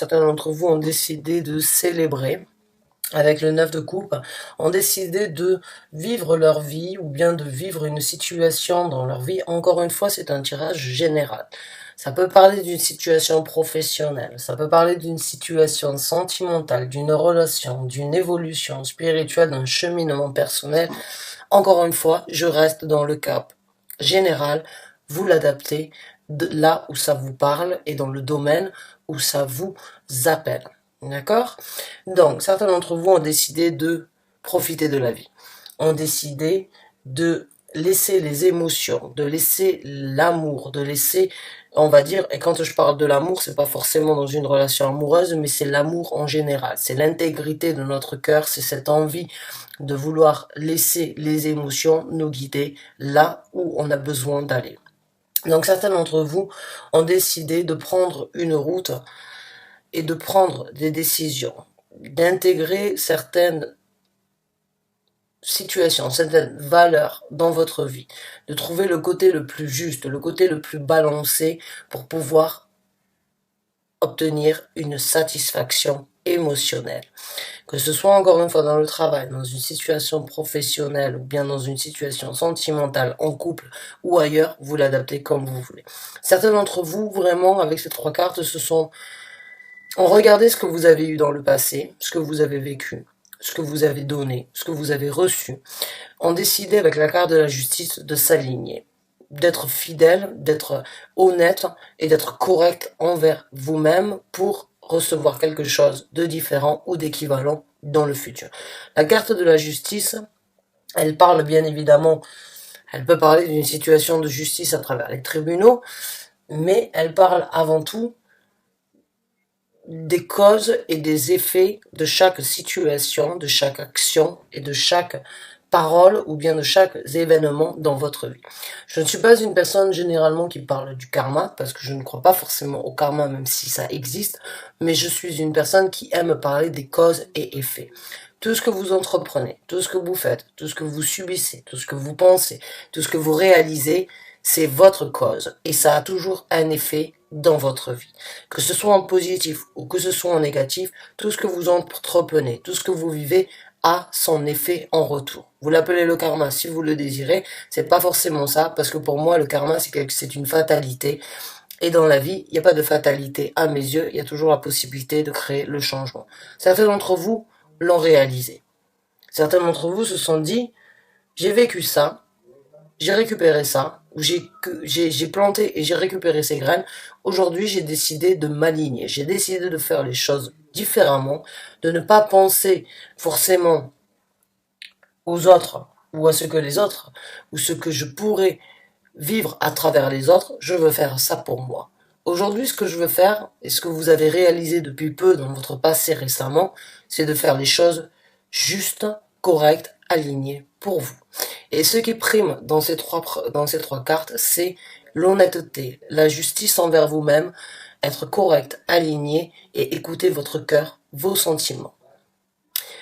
Certains d'entre vous ont décidé de célébrer avec le 9 de coupe, ont décidé de vivre leur vie ou bien de vivre une situation dans leur vie. Encore une fois, c'est un tirage général. Ça peut parler d'une situation professionnelle, ça peut parler d'une situation sentimentale, d'une relation, d'une évolution spirituelle, d'un cheminement personnel. Encore une fois, je reste dans le cap général. Vous l'adaptez là où ça vous parle et dans le domaine où ça vous appelle. D'accord? Donc, certains d'entre vous ont décidé de profiter de la vie, ont décidé de laisser les émotions, de laisser l'amour, de laisser, on va dire, et quand je parle de l'amour, c'est pas forcément dans une relation amoureuse, mais c'est l'amour en général, c'est l'intégrité de notre cœur, c'est cette envie de vouloir laisser les émotions nous guider là où on a besoin d'aller. Donc certains d'entre vous ont décidé de prendre une route et de prendre des décisions, d'intégrer certaines situations, certaines valeurs dans votre vie, de trouver le côté le plus juste, le côté le plus balancé pour pouvoir obtenir une satisfaction émotionnelle. Que ce soit encore une fois dans le travail, dans une situation professionnelle ou bien dans une situation sentimentale, en couple ou ailleurs, vous l'adaptez comme vous voulez. Certains d'entre vous, vraiment, avec ces trois cartes, ont regardé ce que vous avez eu dans le passé, ce que vous avez vécu, ce que vous avez donné, ce que vous avez reçu, ont décidé avec la carte de la justice de s'aligner, d'être fidèle, d'être honnête et d'être correct envers vous-même pour recevoir quelque chose de différent ou d'équivalent dans le futur. La carte de la justice, elle parle bien évidemment, elle peut parler d'une situation de justice à travers les tribunaux, mais elle parle avant tout des causes et des effets de chaque situation, de chaque action et de chaque parole ou bien de chaque événement dans votre vie. Je ne suis pas une personne généralement qui parle du karma parce que je ne crois pas forcément au karma même si ça existe, mais je suis une personne qui aime parler des causes et effets. Tout ce que vous entreprenez, tout ce que vous faites, tout ce que vous subissez, tout ce que vous pensez, tout ce que vous réalisez, c'est votre cause et ça a toujours un effet dans votre vie. Que ce soit en positif ou que ce soit en négatif, tout ce que vous entreprenez, tout ce que vous vivez a son effet en retour. Vous l'appelez le karma si vous le désirez, c'est pas forcément ça, parce que pour moi le karma c'est une fatalité, et dans la vie il n'y a pas de fatalité à mes yeux, il y a toujours la possibilité de créer le changement. Certains d'entre vous l'ont réalisé. Certains d'entre vous se sont dit, j'ai vécu ça, j'ai récupéré ça, ou j'ai planté et j'ai récupéré ces graines. Aujourd'hui, j'ai décidé de m'aligner. J'ai décidé de faire les choses différemment, de ne pas penser forcément aux autres ou à ce que les autres, ou ce que je pourrais vivre à travers les autres. Je veux faire ça pour moi. Aujourd'hui, ce que je veux faire, et ce que vous avez réalisé depuis peu dans votre passé récemment, c'est de faire les choses justes, correctes, alignées pour vous. Et ce qui prime dans ces trois cartes, c'est l'honnêteté, la justice envers vous-même, être correct, aligné et écouter votre cœur, vos sentiments.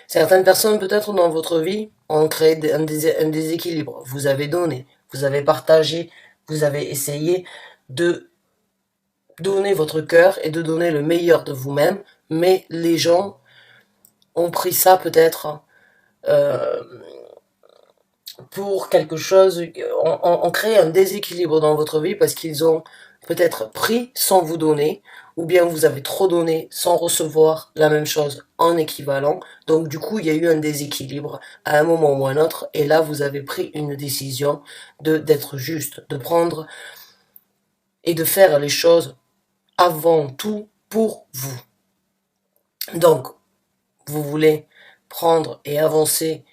Certaines personnes peut-être dans votre vie ont créé un déséquilibre. Vous avez donné, vous avez partagé, vous avez essayé de donner votre cœur et de donner le meilleur de vous-même, mais les gens ont pris ça peut-être euh, pour quelque chose, on crée un déséquilibre dans votre vie parce qu'ils ont peut-être pris sans vous donner, ou bien vous avez trop donné sans recevoir la même chose en équivalent. Donc du coup, il y a eu un déséquilibre à un moment ou à un autre, et là, vous avez pris une décision d'être juste, de prendre et de faire les choses avant tout pour vous. Donc, vous voulez prendre et avancer,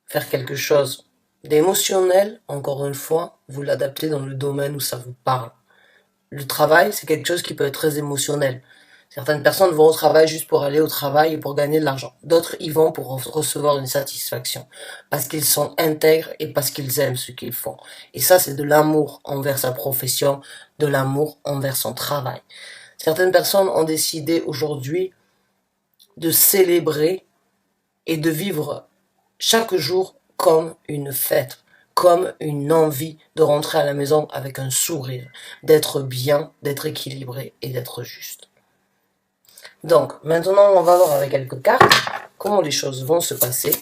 faire quelque chose d'émotionnel, encore une fois, vous l'adaptez dans le domaine où ça vous parle. Le travail, c'est quelque chose qui peut être très émotionnel. Certaines personnes vont au travail juste pour aller au travail et pour gagner de l'argent. D'autres y vont pour recevoir une satisfaction. Parce qu'ils sont intègres et parce qu'ils aiment ce qu'ils font. Et ça, c'est de l'amour envers sa profession, de l'amour envers son travail. Certaines personnes ont décidé aujourd'hui de célébrer et de vivre chaque jour comme une fête, comme une envie de rentrer à la maison avec un sourire, d'être bien, d'être équilibré et d'être juste. Donc, maintenant, on va voir avec quelques cartes comment les choses vont se passer.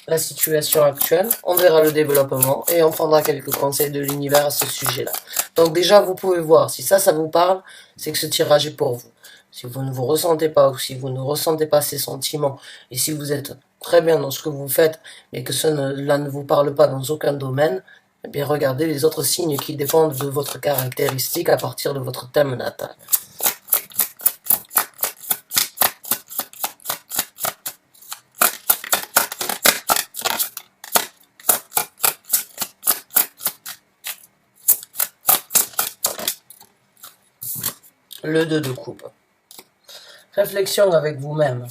La situation actuelle, on verra le développement et on prendra quelques conseils de l'univers à ce sujet-là. Donc déjà, vous pouvez voir, si ça vous parle, c'est que ce tirage est pour vous. Si vous ne vous ressentez pas ou si vous ne ressentez pas ces sentiments et si vous êtes très bien dans ce que vous faites mais que cela ne vous parle pas dans aucun domaine, eh bien regardez les autres signes qui dépendent de votre caractéristique à partir de votre thème natal. Le 2 de coupe. Réflexion avec vous-même.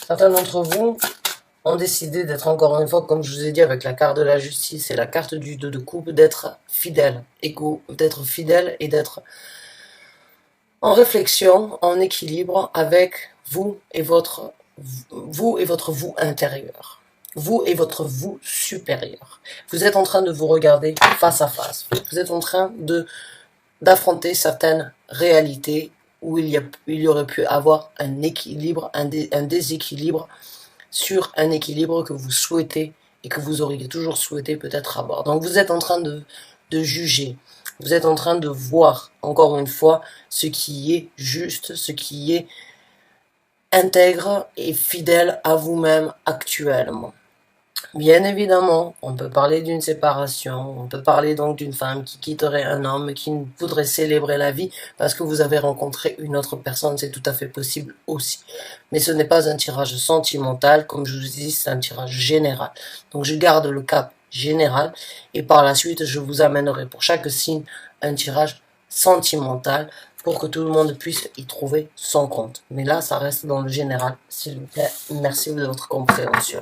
Certains d'entre vous ont décidé d'être encore une fois, comme je vous ai dit avec la carte de la justice et la carte du 2 de coupe, d'être fidèle, d'être fidèle et d'être en réflexion, en équilibre avec vous et votre vous intérieur. Vous et votre vous supérieur. Vous êtes en train de vous regarder face à face. Vous êtes en train d'affronter certaines réalités où il y aurait pu avoir un équilibre, un déséquilibre sur un équilibre que vous souhaitez et que vous auriez toujours souhaité peut-être avoir. Donc vous êtes en train de juger, vous êtes en train de voir encore une fois ce qui est juste, ce qui est intègre et fidèle à vous-même actuellement. Bien évidemment, on peut parler d'une séparation, on peut parler donc d'une femme qui quitterait un homme, qui voudrait célébrer la vie parce que vous avez rencontré une autre personne, c'est tout à fait possible aussi. Mais ce n'est pas un tirage sentimental, comme je vous dis, c'est un tirage général. Donc je garde le cap général et par la suite, je vous amènerai pour chaque signe un tirage sentimental pour que tout le monde puisse y trouver son compte. Mais là, ça reste dans le général, s'il vous plaît. Merci de votre compréhension.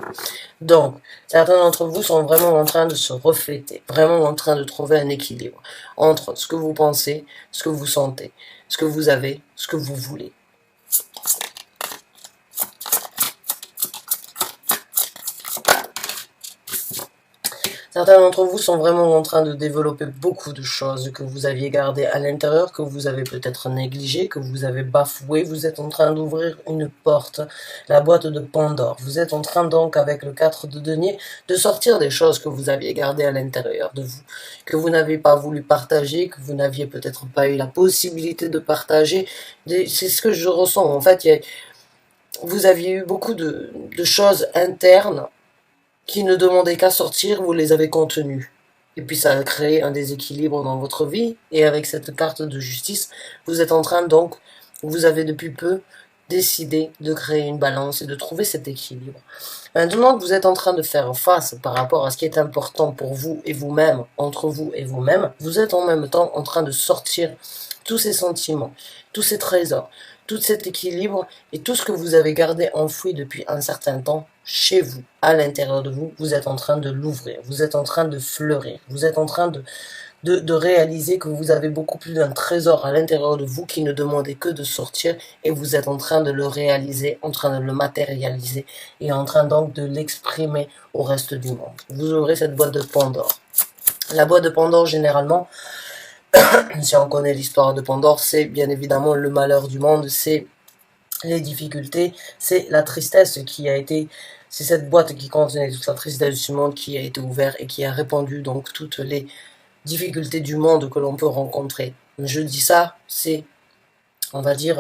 Donc, certains d'entre vous sont vraiment en train de se refléter, vraiment en train de trouver un équilibre entre ce que vous pensez, ce que vous sentez, ce que vous avez, ce que vous voulez. Certains d'entre vous sont vraiment en train de développer beaucoup de choses que vous aviez gardées à l'intérieur, que vous avez peut-être négligées, que vous avez bafouées. Vous êtes en train d'ouvrir une porte, la boîte de Pandore. Vous êtes en train donc, avec le 4 de denier, de sortir des choses que vous aviez gardées à l'intérieur de vous, que vous n'avez pas voulu partager, que vous n'aviez peut-être pas eu la possibilité de partager. C'est ce que je ressens. En fait, vous aviez eu beaucoup de choses internes qui ne demandaient qu'à sortir, vous les avez contenus. Et puis ça a créé un déséquilibre dans votre vie. Et avec cette carte de justice, vous êtes en train donc, vous avez depuis peu décidé de créer une balance et de trouver cet équilibre. Maintenant que vous êtes en train de faire face par rapport à ce qui est important pour vous et vous-même, entre vous et vous-même, vous êtes en même temps en train de sortir tous ces sentiments, tous ces trésors, tout cet équilibre et tout ce que vous avez gardé enfoui depuis un certain temps chez vous, à l'intérieur de vous, vous êtes en train de l'ouvrir, vous êtes en train de fleurir, vous êtes en train de réaliser que vous avez beaucoup plus d'un trésor à l'intérieur de vous qui ne demandait que de sortir et vous êtes en train de le réaliser, en train de le matérialiser et en train donc de l'exprimer au reste du monde. Vous ouvrez cette boîte de Pandore. La boîte de Pandore, généralement, si on connaît l'histoire de Pandore, c'est bien évidemment le malheur du monde, c'est les difficultés, c'est la tristesse qui a été, c'est cette boîte qui contenait toute la tristesse du monde qui a été ouverte et qui a répandu donc toutes les difficultés du monde que l'on peut rencontrer. Je dis ça, c'est, on va dire,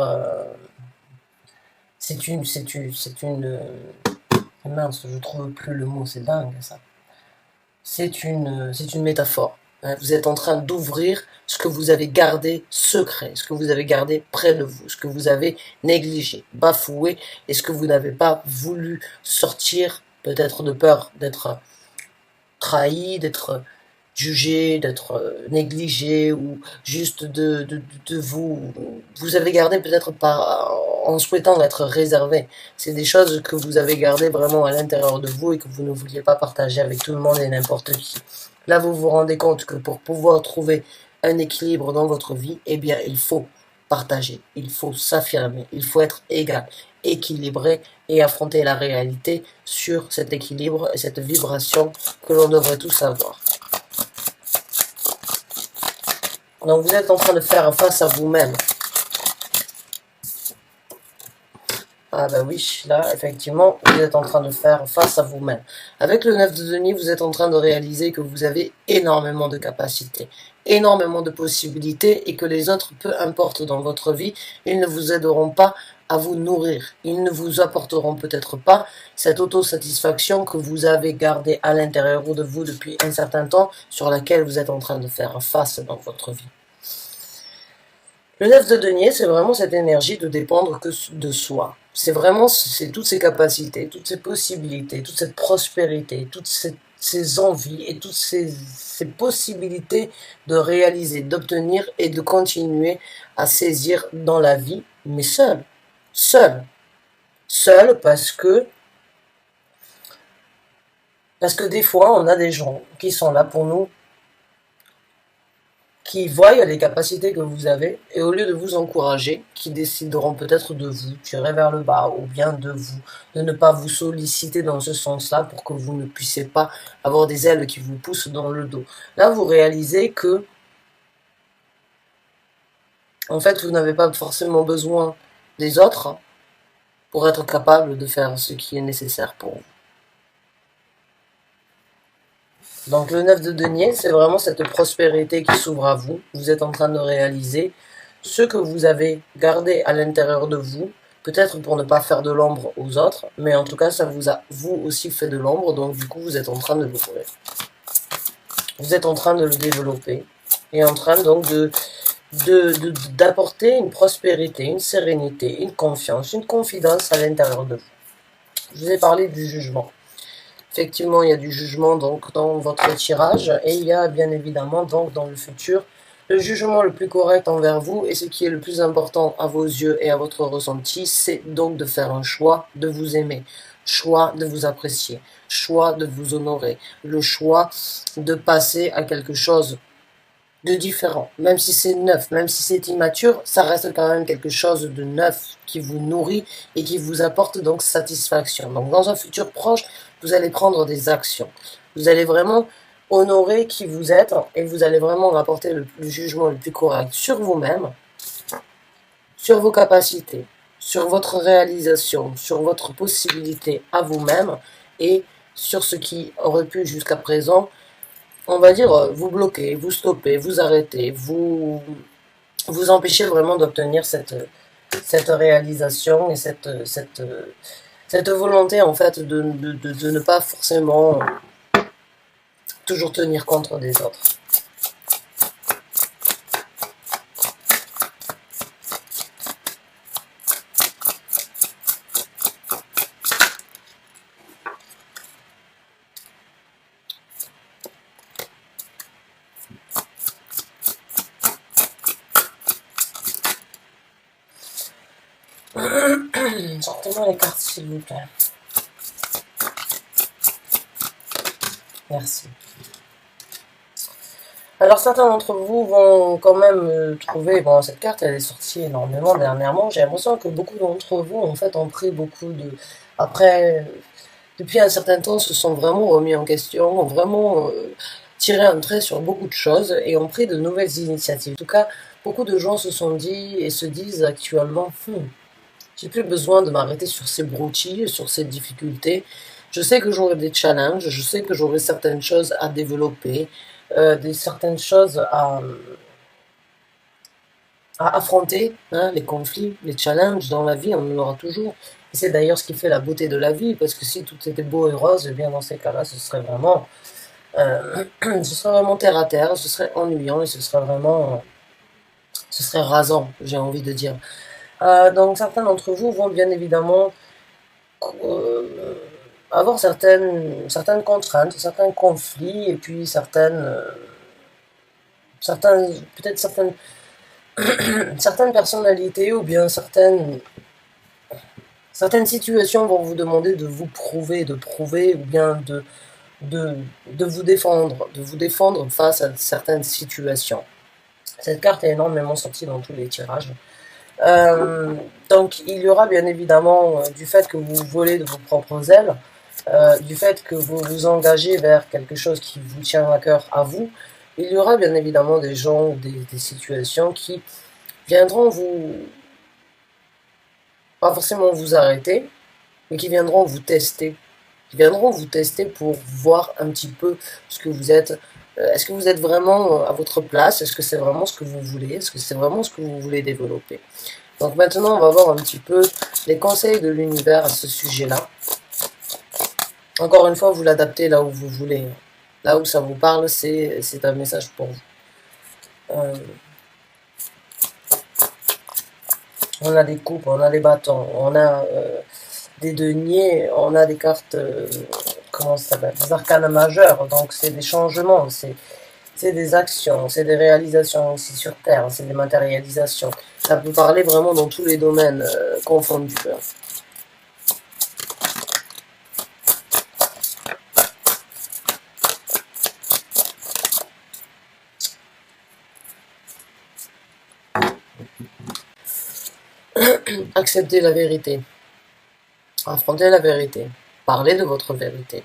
mince, je trouve plus le mot, c'est dingue ça. C'est une métaphore. Vous êtes en train d'ouvrir ce que vous avez gardé secret, ce que vous avez gardé près de vous, ce que vous avez négligé, bafoué, et ce que vous n'avez pas voulu sortir, peut-être de peur d'être trahi, d'être jugé, d'être négligé, ou juste de vous avez gardé peut-être pas en souhaitant être réservé. C'est des choses que vous avez gardées vraiment à l'intérieur de vous et que vous ne vouliez pas partager avec tout le monde et n'importe qui. Là, vous vous rendez compte que pour pouvoir trouver un équilibre dans votre vie, eh bien, il faut partager, il faut s'affirmer, il faut être égal, équilibré et affronter la réalité sur cet équilibre et cette vibration que l'on devrait tous avoir. Donc vous êtes en train de faire face à vous-même. Ah bah oui, là, effectivement, vous êtes en train de faire face à vous-même. Avec le 9 de denier, vous êtes en train de réaliser que vous avez énormément de capacités, énormément de possibilités, et que les autres, peu importe dans votre vie, ils ne vous aideront pas à vous nourrir. Ils ne vous apporteront peut-être pas cette autosatisfaction que vous avez gardée à l'intérieur de vous depuis un certain temps, sur laquelle vous êtes en train de faire face dans votre vie. Le 9 de denier, c'est vraiment cette énergie de dépendre que de soi. C'est vraiment toutes ces capacités, toutes ces possibilités, toute cette prospérité, toutes ces envies et toutes ces possibilités de réaliser, d'obtenir et de continuer à saisir dans la vie, mais seul. Seul. Seul parce que des fois, on a des gens qui sont là pour nous, qui voient les capacités que vous avez, et au lieu de vous encourager, qui décideront peut-être de vous tirer vers le bas, ou bien de ne pas vous solliciter dans ce sens-là, pour que vous ne puissiez pas avoir des ailes qui vous poussent dans le dos. Là, vous réalisez que, en fait, vous n'avez pas forcément besoin des autres pour être capable de faire ce qui est nécessaire pour vous. Donc le 9 de denier, c'est vraiment cette prospérité qui s'ouvre à vous. Vous êtes en train de réaliser ce que vous avez gardé à l'intérieur de vous, peut-être pour ne pas faire de l'ombre aux autres, mais en tout cas, ça vous a vous aussi fait de l'ombre, donc du coup, vous êtes en train de l'ouvrir. Vous êtes en train de le développer, et en train donc d'apporter une prospérité, une sérénité, une confiance, une confidence à l'intérieur de vous. Je vous ai parlé du jugement. Effectivement, il y a du jugement donc dans votre tirage, et il y a bien évidemment donc dans le futur le jugement le plus correct envers vous, et ce qui est le plus important à vos yeux et à votre ressenti, c'est donc de faire un choix de vous aimer, choix de vous apprécier, choix de vous honorer, le choix de passer à quelque chose de différent. Même si c'est neuf, même si c'est immature, ça reste quand même quelque chose de neuf qui vous nourrit et qui vous apporte donc satisfaction. Donc dans un futur proche, vous allez prendre des actions. Vous allez vraiment honorer qui vous êtes, et vous allez vraiment apporter le jugement le plus correct sur vous-même, sur vos capacités, sur votre réalisation, sur votre possibilité à vous-même, et sur ce qui aurait pu jusqu'à présent, on va dire, vous bloquer, vous stopper, vous arrêter, vous empêcher vraiment d'obtenir cette réalisation et cette volonté en fait de ne pas forcément toujours tenir compte des autres. Sortez-moi les cartes, s'il vous plaît. Merci. Alors certains d'entre vous vont quand même trouver, bon, cette carte elle est sortie énormément dernièrement, j'ai l'impression que beaucoup d'entre vous en fait ont pris beaucoup de... Après, depuis un certain temps, se sont vraiment remis en question, ont vraiment tiré un trait sur beaucoup de choses et ont pris de nouvelles initiatives. En tout cas, beaucoup de gens se sont dit et se disent actuellement, j'ai plus besoin de m'arrêter sur ces broutilles, sur ces difficultés. Je sais que j'aurai des challenges, je sais que j'aurai certaines choses à développer, certaines choses à affronter, hein, les conflits, les challenges dans la vie, on en aura toujours. Et c'est d'ailleurs ce qui fait la beauté de la vie, parce que si tout était beau et rose, eh bien dans ces cas-là, ce serait vraiment terre à terre, ce serait ennuyant, et ce serait rasant, j'ai envie de dire. Donc certains d'entre vous vont bien évidemment avoir certaines contraintes, certains conflits, et puis peut-être certaines personnalités, ou bien certaines situations vont vous demander de vous prouver, ou bien de vous défendre face à certaines situations. Cette carte est énormément sortie dans tous les tirages. Donc il y aura bien évidemment du fait que vous volez de vos propres ailes, du fait que vous vous engagez vers quelque chose qui vous tient à cœur à vous, il y aura bien évidemment des gens ou des situations qui viendront vous, pas forcément vous arrêter, mais qui viendront vous tester. Qui viendront vous tester pour voir un petit peu ce que vous êtes. Est-ce que vous êtes vraiment à votre place? Est-ce que c'est vraiment ce que vous voulez? Est-ce que c'est vraiment ce que vous voulez développer? Donc maintenant, on va voir un petit peu les conseils de l'univers à ce sujet-là. Encore une fois, vous l'adaptez là où vous voulez. Là où ça vous parle, c'est un message pour vous. On a des coupes, on a des bâtons, on a des deniers, on a des cartes, comment ça s'appelle, des arcanes majeurs. Donc c'est des changements, c'est des actions, c'est des réalisations aussi sur Terre, c'est des matérialisations. Ça peut parler vraiment dans tous les domaines confondus. Acceptez la vérité. Affrontez la vérité. Parlez de votre vérité.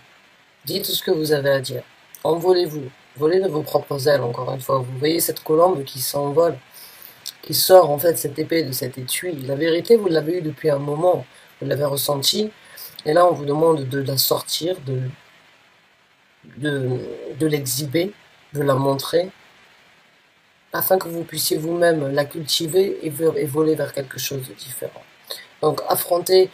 Dites ce que vous avez à dire. Envolez-vous. Volez de vos propres ailes, encore une fois. Vous voyez cette colombe qui s'envole, qui sort en fait cette épée de cet étui. La vérité, vous l'avez eue depuis un moment. Vous l'avez ressentie. Et là, on vous demande de la sortir, de l'exhiber, de la montrer, afin que vous puissiez vous-même la cultiver et voler vers quelque chose de différent. Donc, affrontez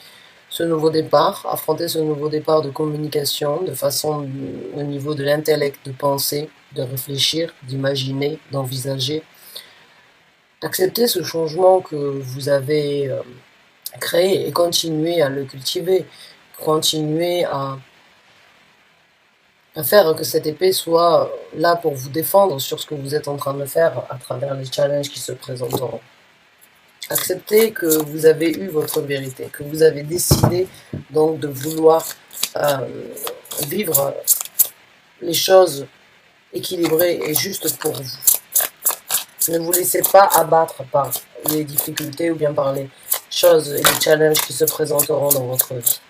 ce nouveau départ, de communication, de façon au niveau de l'intellect, de penser, de réfléchir, d'imaginer, d'envisager. Acceptez ce changement que vous avez créé et continuez à le cultiver, continuez à faire que cette épée soit là pour vous défendre sur ce que vous êtes en train de faire à travers les challenges qui se présenteront. Acceptez que vous avez eu votre vérité, que vous avez décidé donc de vouloir vivre les choses équilibrées et justes pour vous. Ne vous laissez pas abattre par les difficultés ou bien par les choses et les challenges qui se présenteront dans votre vie.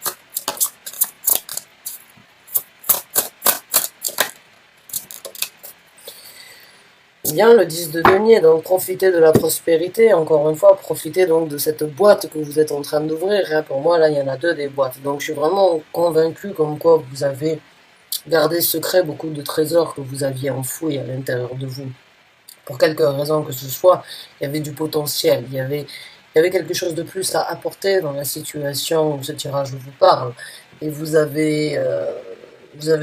Bien, le 10 de denier, donc profitez de la prospérité, encore une fois, profitez donc de cette boîte que vous êtes en train d'ouvrir. Pour moi, là, il y en a 2 des boîtes. Donc, je suis vraiment convaincu comme quoi vous avez gardé secret beaucoup de trésors que vous aviez enfouis à l'intérieur de vous. Pour quelque raison que ce soit, il y avait du potentiel, il y avait quelque chose de plus à apporter dans la situation où ce tirage vous parle. Et vous avez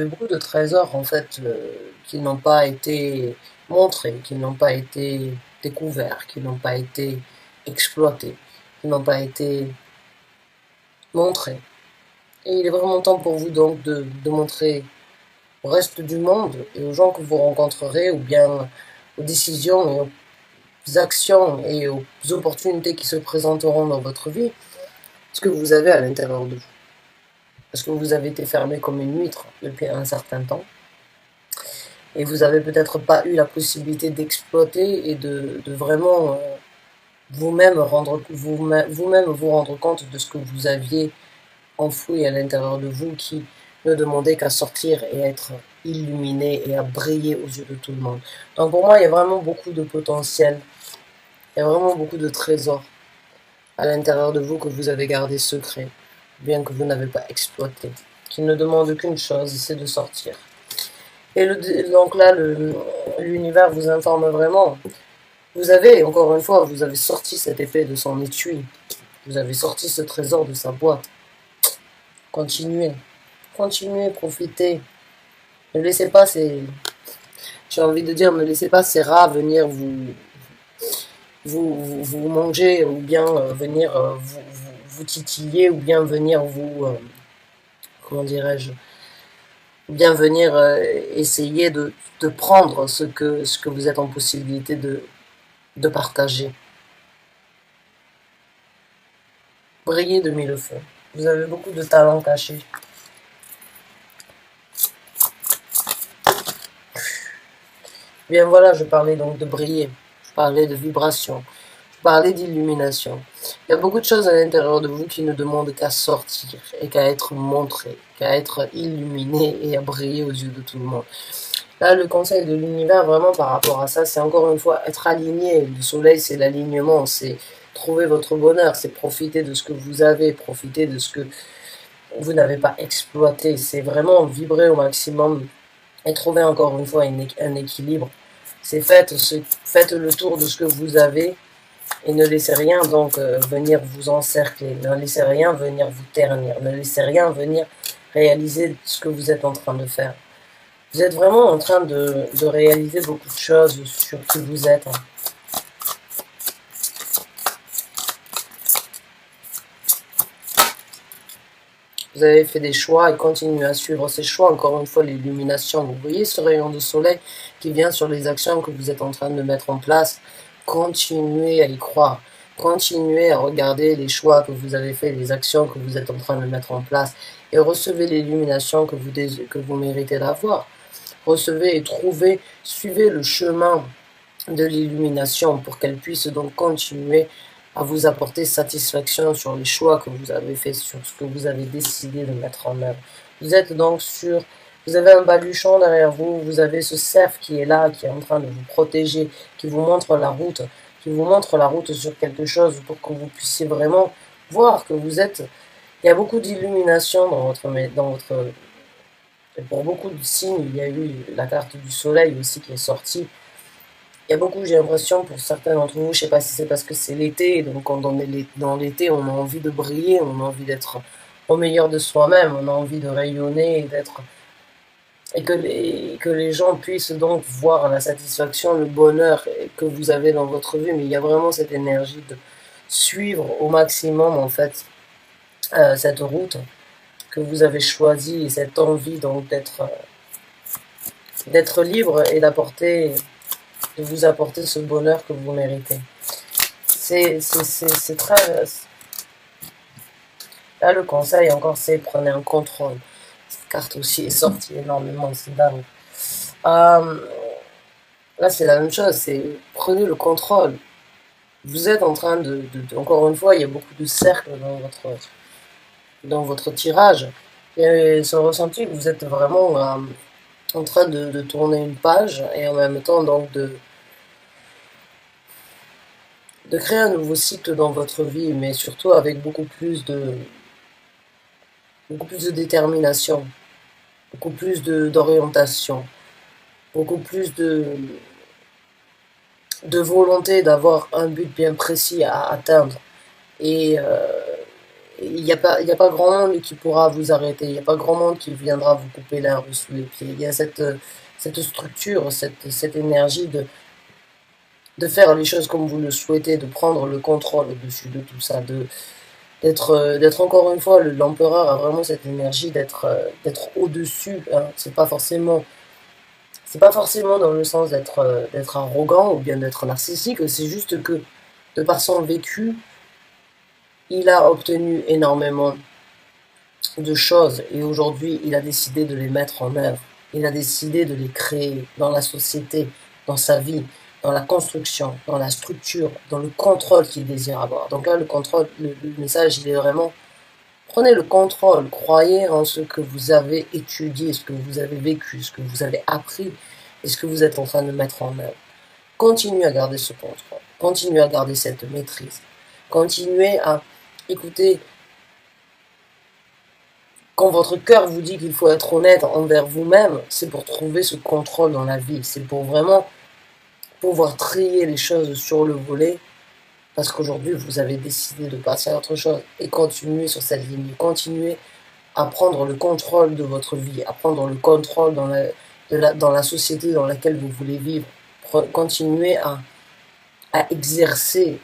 beaucoup de trésors, en fait, qui n'ont pas été montrés, qui n'ont pas été découverts, qui n'ont pas été exploités, qui n'ont pas été montrés. Et il est vraiment temps pour vous donc de montrer au reste du monde et aux gens que vous rencontrerez, ou bien aux décisions et aux actions et aux opportunités qui se présenteront dans votre vie, ce que vous avez à l'intérieur de vous. Parce que vous avez été fermé comme une huître depuis un certain temps. Et vous n'avez peut-être pas eu la possibilité d'exploiter et de vraiment vous-même vous rendre compte de ce que vous aviez enfoui à l'intérieur de vous, qui ne demandait qu'à sortir et être illuminé et à briller aux yeux de tout le monde. Donc pour moi, il y a vraiment beaucoup de potentiel, il y a vraiment beaucoup de trésors à l'intérieur de vous que vous avez gardé secret, bien que vous n'avez pas exploité, qui ne demande qu'une chose, c'est de sortir. Et donc là, l'univers vous informe vraiment. Vous avez, encore une fois, vous avez sorti cette épée de son étui. Vous avez sorti ce trésor de sa boîte. Continuez. Continuez, profitez. Ne laissez pas ces... J'ai envie de dire, ne laissez pas ces rats venir vous manger, ou bien venir vous titiller, ou bien venir vous... comment dirais-je, bien venir essayer de prendre ce que vous êtes en possibilité de partager. Brillez de mille feux. Vous avez beaucoup de talents cachés. Bien voilà, je parlais donc de briller. Je parlais de vibration. Je parlais d'illumination. Il y a beaucoup de choses à l'intérieur de vous qui ne demandent qu'à sortir et qu'à être montrées, qu'à être illuminées et à briller aux yeux de tout le monde. Là, le conseil de l'univers, vraiment par rapport à ça, c'est encore une fois être aligné. Le soleil, c'est l'alignement, c'est trouver votre bonheur, c'est profiter de ce que vous avez, profiter de ce que vous n'avez pas exploité. C'est vraiment vibrer au maximum et trouver encore une fois un équilibre. C'est faites le tour de ce que vous avez et ne laissez rien donc venir vous encercler. Ne laissez rien venir vous ternir. Ne laissez rien venir réaliser ce que vous êtes en train de faire. Vous êtes vraiment en train de réaliser beaucoup de choses sur qui vous êtes. Vous avez fait des choix et continuez à suivre ces choix. Encore une fois, l'illumination. Vous voyez ce rayon de soleil qui vient sur les actions que vous êtes en train de mettre en place. Continuez à y croire. Continuez à regarder les choix que vous avez faits, les actions que vous êtes en train de mettre en place. Et recevez l'illumination que vous méritez d'avoir. Recevez et trouvez, suivez le chemin de l'illumination pour qu'elle puisse donc continuer à vous apporter satisfaction sur les choix que vous avez faits, sur ce que vous avez décidé de mettre en œuvre. Vous êtes donc vous avez un baluchon derrière vous, vous avez ce cerf qui est là, qui est en train de vous protéger, qui vous montre la route, sur quelque chose pour que vous puissiez vraiment voir que vous êtes. Il y a beaucoup d'illumination pour beaucoup de signes. Il y a eu la carte du soleil aussi qui est sortie. Il y a beaucoup, j'ai l'impression, pour certains d'entre vous, je sais pas si c'est parce que c'est l'été, donc quand on est dans l'été, on a envie de briller, on a envie d'être au meilleur de soi-même, on a envie de rayonner et que les gens puissent donc voir la satisfaction, le bonheur que vous avez dans votre vie, mais il y a vraiment cette énergie de suivre au maximum, en fait, cette route que vous avez choisie et cette envie donc d'être libre et de vous apporter ce bonheur que vous méritez. C'est très... Là, le conseil, encore, c'est prenez un contrôle. Cette carte aussi est sortie énormément, c'est dingue. Là, c'est la même chose, c'est prenez le contrôle. Vous êtes en train encore une fois, il y a beaucoup de cercles dans votre tirage. Et ce ressenti que vous êtes vraiment en train de tourner une page et en même temps donc de créer un nouveau cycle dans votre vie, mais surtout avec beaucoup plus de détermination, beaucoup plus d'orientation, beaucoup plus de volonté d'avoir un but bien précis à atteindre. Et il n'y a pas grand monde qui pourra vous arrêter, il n'y a pas grand monde qui viendra vous couper l'herbe sous les pieds. Il y a cette structure, cette énergie de faire les choses comme vous le souhaitez, de prendre le contrôle au-dessus de tout ça, d'être encore une fois, l'empereur a vraiment cette énergie d'être au-dessus, hein. C'est pas forcément dans le sens d'être arrogant ou bien d'être narcissique, c'est juste que de par son vécu, il a obtenu énormément de choses et aujourd'hui il a décidé de les mettre en œuvre, il a décidé de les créer dans la société, dans sa vie, dans la construction, dans la structure, dans le contrôle qu'il désire avoir. Donc là, le contrôle, le message, il est vraiment, prenez le contrôle, croyez en ce que vous avez étudié, ce que vous avez vécu, ce que vous avez appris et ce que vous êtes en train de mettre en œuvre. Continuez à garder ce contrôle, continuez à garder cette maîtrise, continuez à écouter. Quand votre cœur vous dit qu'il faut être honnête envers vous-même, c'est pour trouver ce contrôle dans la vie, c'est pour vraiment pouvoir trier les choses sur le volet, parce qu'aujourd'hui vous avez décidé de passer à autre chose et continuer sur cette ligne, continuer à prendre le contrôle de votre vie, à prendre le contrôle dans la société dans laquelle vous voulez vivre, continuer à exercer,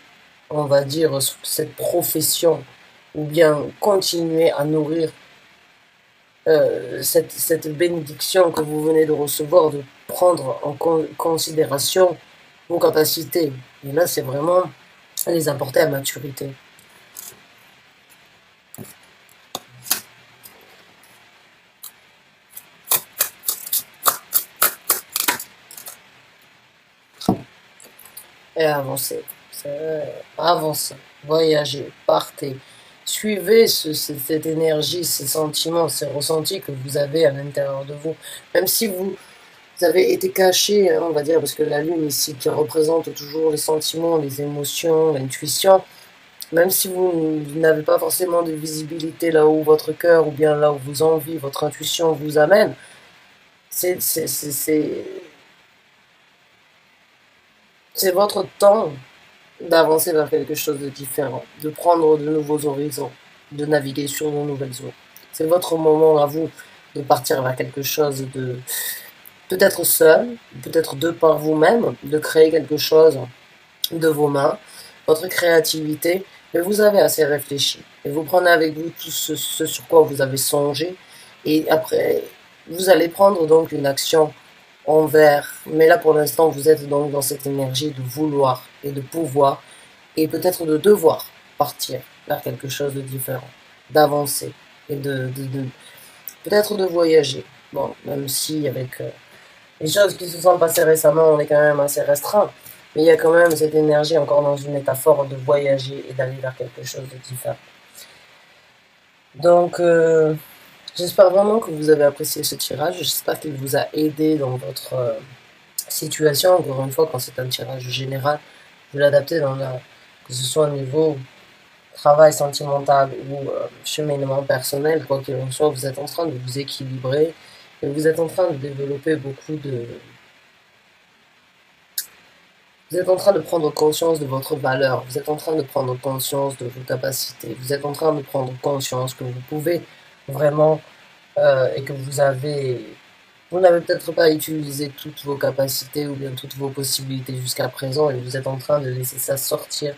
on va dire, cette profession, ou bien continuer à nourrir cette bénédiction que vous venez de recevoir, de prendre en considération vos capacités. Et là, c'est vraiment les apporter à maturité. Et avancez. Avancez, voyagez, partez. Suivez cette énergie, ces sentiments, ces ressentis que vous avez à l'intérieur de vous. Même si Vous avez été caché, on va dire, parce que la lune ici qui représente toujours les sentiments, les émotions, l'intuition, même si vous n'avez pas forcément de visibilité là où votre cœur ou bien là où vos envies, votre intuition vous amène, c'est votre temps d'avancer vers quelque chose de différent, de prendre de nouveaux horizons, de naviguer sur de nouvelles eaux. C'est votre moment à vous de partir vers quelque chose de peut-être seul, peut-être de par vous-même, de créer quelque chose de vos mains, votre créativité, mais vous avez assez réfléchi. Et vous prenez avec vous tout ce sur quoi vous avez songé, et après, vous allez prendre donc une action envers, mais là pour l'instant vous êtes donc dans cette énergie de vouloir et de pouvoir, et peut-être de devoir partir vers quelque chose de différent, d'avancer, et peut-être de voyager. Bon, même si avec les choses qui se sont passées récemment, on est quand même assez restreint. Mais il y a quand même cette énergie encore dans une métaphore de voyager et d'aller vers quelque chose de différent. Donc, j'espère vraiment que vous avez apprécié ce tirage. J'espère qu'il vous a aidé dans votre situation. Encore une fois, quand c'est un tirage général, vous l'adaptez que ce soit au niveau travail sentimental ou cheminement personnel, quoi qu'il en soit, vous êtes en train de vous équilibrer et vous êtes en train de développer vous êtes en train de prendre conscience de votre valeur, vous êtes en train de prendre conscience de vos capacités, vous êtes en train de prendre conscience que vous pouvez vraiment et que vous n'avez peut-être pas utilisé toutes vos capacités ou bien toutes vos possibilités jusqu'à présent et vous êtes en train de laisser ça sortir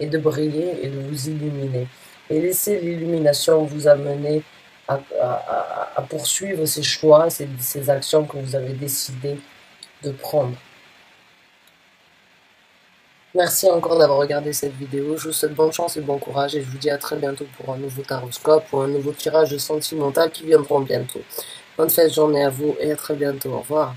et de briller et de vous illuminer. Et laisser l'illumination vous amener à poursuivre ces choix, ces actions que vous avez décidé de prendre. Merci encore d'avoir regardé cette vidéo, je vous souhaite bonne chance et bon courage et je vous dis à très bientôt pour un nouveau taroscope, pour un nouveau tirage de sentimental qui viendront bientôt. Bonne fête journée à vous et à très bientôt, au revoir.